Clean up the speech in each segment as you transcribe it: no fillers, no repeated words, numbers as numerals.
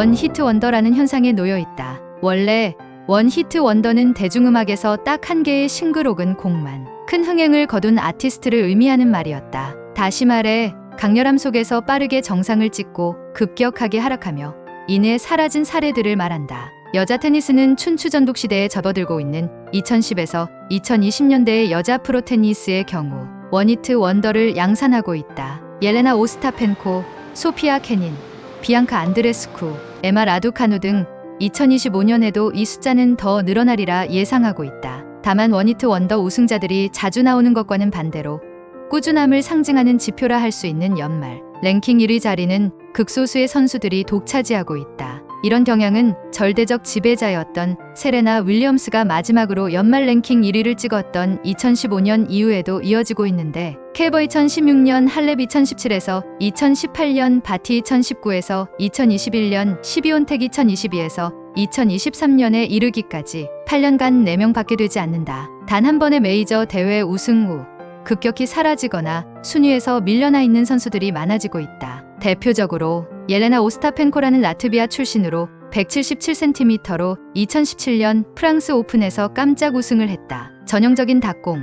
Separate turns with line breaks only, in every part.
원히트 원더라는 현상에 놓여 있다. 원래 원히트 원더는 대중음악에서 딱 한 개의 싱글옥은 곡만 큰 흥행을 거둔 아티스트를 의미하는 말이었다. 다시 말해 강렬함 속에서 빠르게 정상을 찍고 급격하게 하락하며 이내 사라진 사례들을 말한다. 여자 테니스는 춘추전국 시대에 접어들고 있는 2010에서 2020년대의 여자 프로 테니스의 경우 원히트 원더를 양산하고 있다. 옐레나 오스타펜코, 소피아 케닌, 비앙카 안드레스쿠, 에마 라두카누 등 2025년에도 이 숫자는 더 늘어나리라 예상하고 있다. 다만 원히트 원더 우승자들이 자주 나오는 것과는 반대로 꾸준함을 상징하는 지표라 할 수 있는 연말 랭킹 1위 자리는 극소수의 선수들이 독차지하고 있다. 이런 경향은 절대적 지배자였던 세레나 윌리엄스가 마지막으로 연말 랭킹 1위를 찍었던 2015년 이후에도 이어지고 있는데 켈버 2016년 할렙 2017에서 2018년 바티 2019에서 2021년 시비온텍 2022에서 2023년에 이르기까지 8년간 4명밖에 되지 않는다. 단 한 번의 메이저 대회 우승 후 급격히 사라지거나 순위에서 밀려나 있는 선수들이 많아지고 있다. 대표적으로 옐레나 오스타펜코라는 라트비아 출신으로 177cm로 2017년 프랑스 오픈에서 깜짝 우승을 했다. 전형적인 닥공,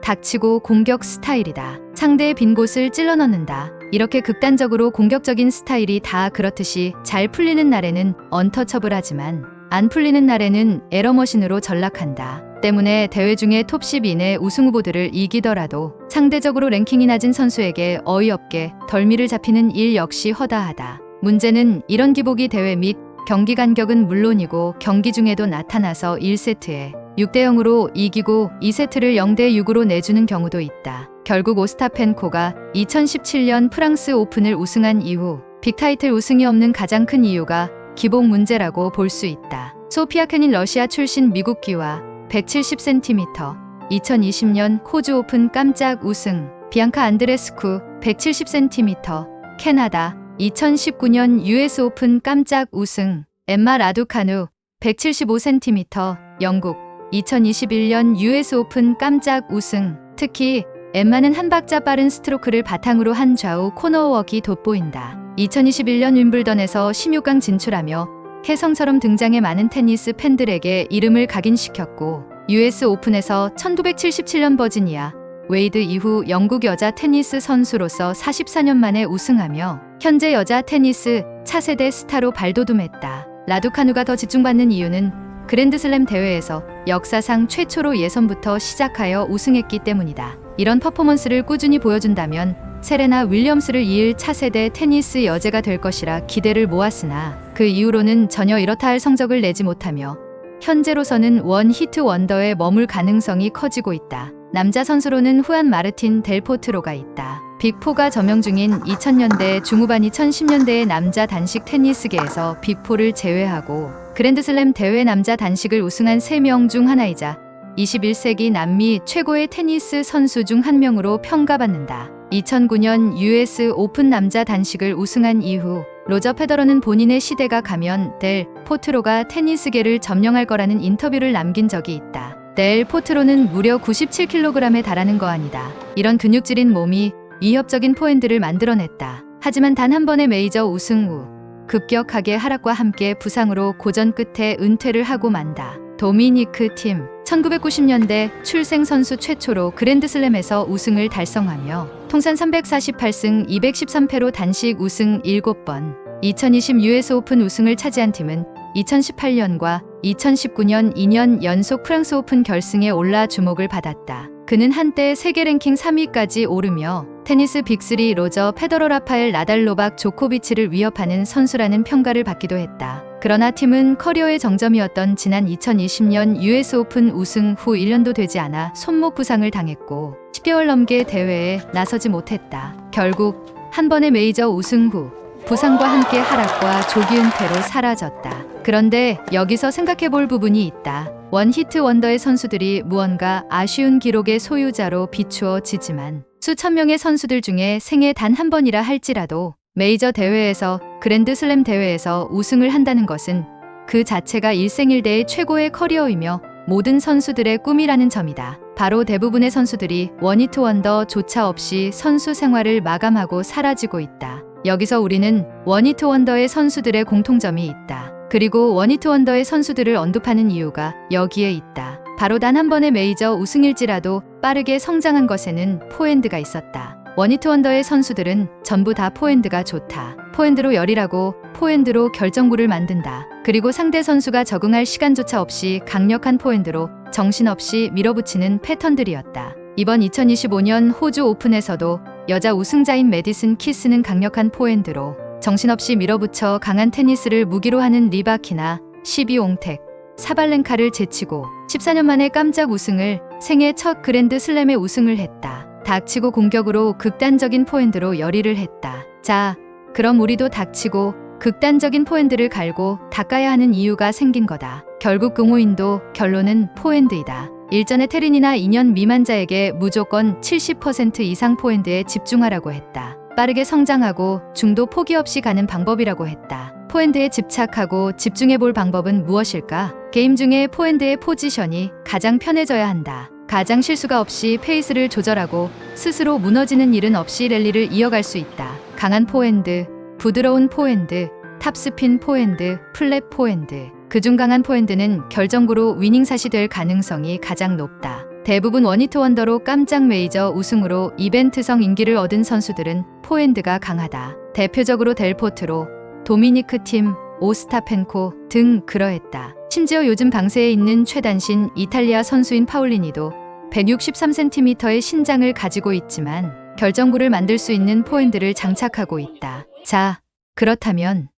닥치고 공격 스타일이다. 상대의 빈 곳을 찔러 넣는다. 이렇게 극단적으로 공격적인 스타일이 다 그렇듯이 잘 풀리는 날에는 언터처블하지만 안 풀리는 날에는 에러머신으로 전락한다. 때문에 대회 중에 톱10 이내 우승 후보들을 이기더라도 상대적으로 랭킹이 낮은 선수에게 어이없게 덜미를 잡히는 일 역시 허다하다. 문제는 이런 기복이 대회 및 경기 간격은 물론이고 경기 중에도 나타나서 1세트에 6대0으로 이기고 2세트를 0대6으로 내주는 경우도 있다. 결국 오스타펜코가 2017년 프랑스 오픈을 우승한 이후 빅타이틀 우승이 없는 가장 큰 이유가 기복 문제라고 볼 수 있다. 소피아 케닌 러시아 출신 미국기와 170cm 2020년 코즈 오픈 깜짝 우승 비앙카 안드레스쿠 170cm 캐나다 2019년 US 오픈 깜짝 우승 엠마 라두카누 175cm 영국 2021년 US 오픈 깜짝 우승 특히 엠마는 한 박자 빠른 스트로크를 바탕으로 한 좌우 코너워크가 돋보인다. 2021년 윈블던에서 16강 진출하며 혜성처럼 등장해 많은 테니스 팬들에게 이름을 각인시켰고 US 오픈에서 1977년 버지니아 웨이드 이후 영국 여자 테니스 선수로서 44년 만에 우승하며 현재 여자 테니스 차세대 스타로 발돋움했다. 라두카누가 더 집중받는 이유는 그랜드슬램 대회에서 역사상 최초로 예선부터 시작하여 우승했기 때문이다. 이런 퍼포먼스를 꾸준히 보여준다면 세레나 윌리엄스를 이을 차세대 테니스 여제가 될 것이라 기대를 모았으나 그 이후로는 전혀 이렇다 할 성적을 내지 못하며 현재로서는 원히트 원더에 머물 가능성이 커지고 있다. 남자 선수로는 후안 마르틴 델 포트로가 있다. 빅4가 점령 중인 2000년대 중후반 2010년대의 남자 단식 테니스계에서 빅4를 제외하고 그랜드슬램 대회 남자 단식을 우승한 3명 중 하나이자 21세기 남미 최고의 테니스 선수 중 한 명으로 평가받는다. 2009년 US 오픈 남자 단식을 우승한 이후 로저 페더러는 본인의 시대가 가면 델 포트로가 테니스계를 점령할 거라는 인터뷰를 남긴 적이 있다. 델 포트로는 무려 97kg에 달하는 거 아니다. 이런 근육질인 몸이 위협적인 포핸드를 만들어냈다. 하지만 단 한 번의 메이저 우승 후 급격하게 하락과 함께 부상으로 고전 끝에 은퇴를 하고 만다. 도미니크 팀 1990년대 출생 선수 최초로 그랜드슬램에서 우승을 달성하며 통산 348승 213패로 단식 우승 7번 2020 US 오픈 우승을 차지한 팀은 2018년과 2019년 2년 연속 프랑스 오픈 결승에 올라 주목을 받았다. 그는 한때 세계 랭킹 3위까지 오르며 테니스 빅3 로저 페더러 라파엘 나달 노박 조코비치를 위협하는 선수라는 평가를 받기도 했다. 그러나 팀은 커리어의 정점이었던 지난 2020년 US 오픈 우승 후 1년도 되지 않아 손목 부상을 당했고 10개월 넘게 대회에 나서지 못했다. 결국 한 번의 메이저 우승 후 부상과 함께 하락과 조기 은퇴로 사라졌다. 그런데 여기서 생각해볼 부분이 있다. 원히트 원더의 선수들이 무언가 아쉬운 기록의 소유자로 비추어지지만 수천 명의 선수들 중에 생애 단 한 번이라 할지라도 메이저 대회에서 그랜드슬램 대회에서 우승을 한다는 것은 그 자체가 일생일대의 최고의 커리어이며 모든 선수들의 꿈이라는 점이다. 바로 대부분의 선수들이 원히트 원더조차 없이 선수 생활을 마감하고 사라지고 있다. 여기서 우리는 원히트 원더의 선수들의 공통점이 있다. 그리고 원히트 원더의 선수들을 언급하는 이유가 여기에 있다. 바로 단 한 번의 메이저 우승일지라도 빠르게 성장한 것에는 포핸드가 있었다. 원히트 원더의 선수들은 전부 다 포핸드가 좋다. 포핸드로 열일하고 포핸드로 결정구를 만든다. 그리고 상대 선수가 적응할 시간조차 없이 강력한 포핸드로 정신없이 밀어붙이는 패턴들이었다. 이번 2025년 호주 오픈에서도 여자 우승자인 매디슨 키스는 강력한 포핸드로 정신없이 밀어붙여 강한 테니스를 무기로 하는 리바키나 시비옹택, 사발렌카를 제치고 14년 만에 깜짝 우승을 생애 첫 그랜드 슬램에 우승을 했다. 닥치고 공격으로 극단적인 포핸드로 열일을 했다. 자, 그럼 우리도 닥치고 극단적인 포핸드를 갈고 닦아야 하는 이유가 생긴 거다. 결국 응호인도 결론은 포핸드이다. 일전에 테린이나 2년 미만자에게 무조건 70% 이상 포핸드에 집중하라고 했다. 빠르게 성장하고 중도 포기 없이 가는 방법이라고 했다. 포핸드에 집착하고 집중해볼 방법은 무엇일까? 게임 중에 포핸드의 포지션이 가장 편해져야 한다. 가장 실수가 없이 페이스를 조절하고 스스로 무너지는 일은 없이 랠리를 이어갈 수 있다. 강한 포핸드, 부드러운 포핸드, 탑스핀 포핸드, 플랫 포핸드. 그중 강한 포핸드는 결정구로 위닝샷이 될 가능성이 가장 높다. 대부분 원히트 원더로 깜짝 메이저 우승으로 이벤트성 인기를 얻은 선수들은 포핸드가 강하다. 대표적으로 델포트로, 도미니크 팀, 오스타펜코 등 그러했다. 심지어 요즘 방세에 있는 최단신 이탈리아 선수인 파울리니도 163cm의 신장을 가지고 있지만 결정구를 만들 수 있는 포핸드를 장착하고 있다. 자, 그렇다면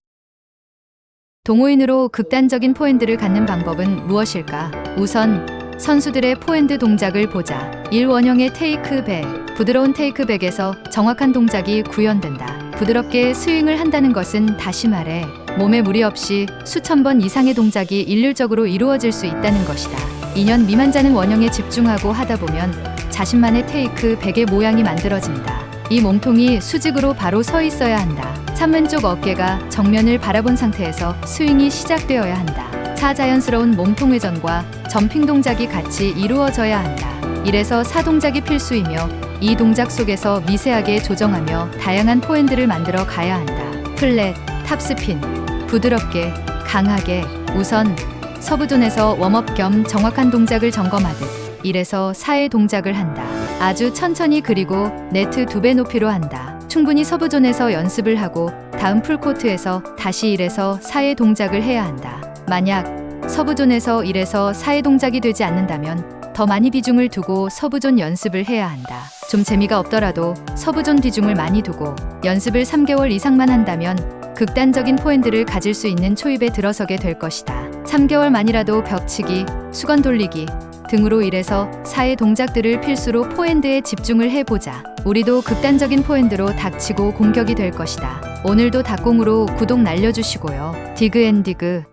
동호인으로 극단적인 포핸드를 갖는 방법은 무엇일까? 우선 선수들의 포핸드 동작을 보자. 1원형의 테이크백, 부드러운 테이크백에서 정확한 동작이 구현된다. 부드럽게 스윙을 한다는 것은 다시 말해 몸에 무리 없이 수천 번 이상의 동작이 일률적으로 이루어질 수 있다는 것이다. 2년 미만자는 원형에 집중하고 하다 보면 자신만의 테이크백의 모양이 만들어진다. 이 몸통이 수직으로 바로 서 있어야 한다. 참왼쪽 어깨가 정면을 바라본 상태에서 스윙이 시작되어야 한다. 자연스러운 몸통 회전과 점핑 동작이 같이 이루어져야 한다. 1에서 4 동작이 필수이며 이 동작 속에서 미세하게 조정하며 다양한 포핸드를 만들어 가야 한다. 플랫, 탑스핀, 부드럽게, 강하게. 우선 서브존에서 웜업 겸 정확한 동작을 점검하듯 1에서 4의 동작을 한다. 아주 천천히 그리고 네트 2배 높이로 한다. 충분히 서브존에서 연습을 하고 다음 풀코트에서 다시 1에서 4의 동작을 해야 한다. 만약 서브존에서 1에서 4의 동작이 되지 않는다면 더 많이 비중을 두고 서브존 연습을 해야 한다. 좀 재미가 없더라도 서브존 비중을 많이 두고 연습을 3개월 이상만 한다면 극단적인 포핸드를 가질 수 있는 초입에 들어서게 될 것이다. 3개월만이라도 벽치기, 수건 돌리기 등으로 1에서 4의 동작들을 필수로 포핸드에 집중을 해보자. 우리도 극단적인 포핸드로 닥치고 공격이 될 것이다. 오늘도 닥공으로 구독 날려주시고요. 디그앤디그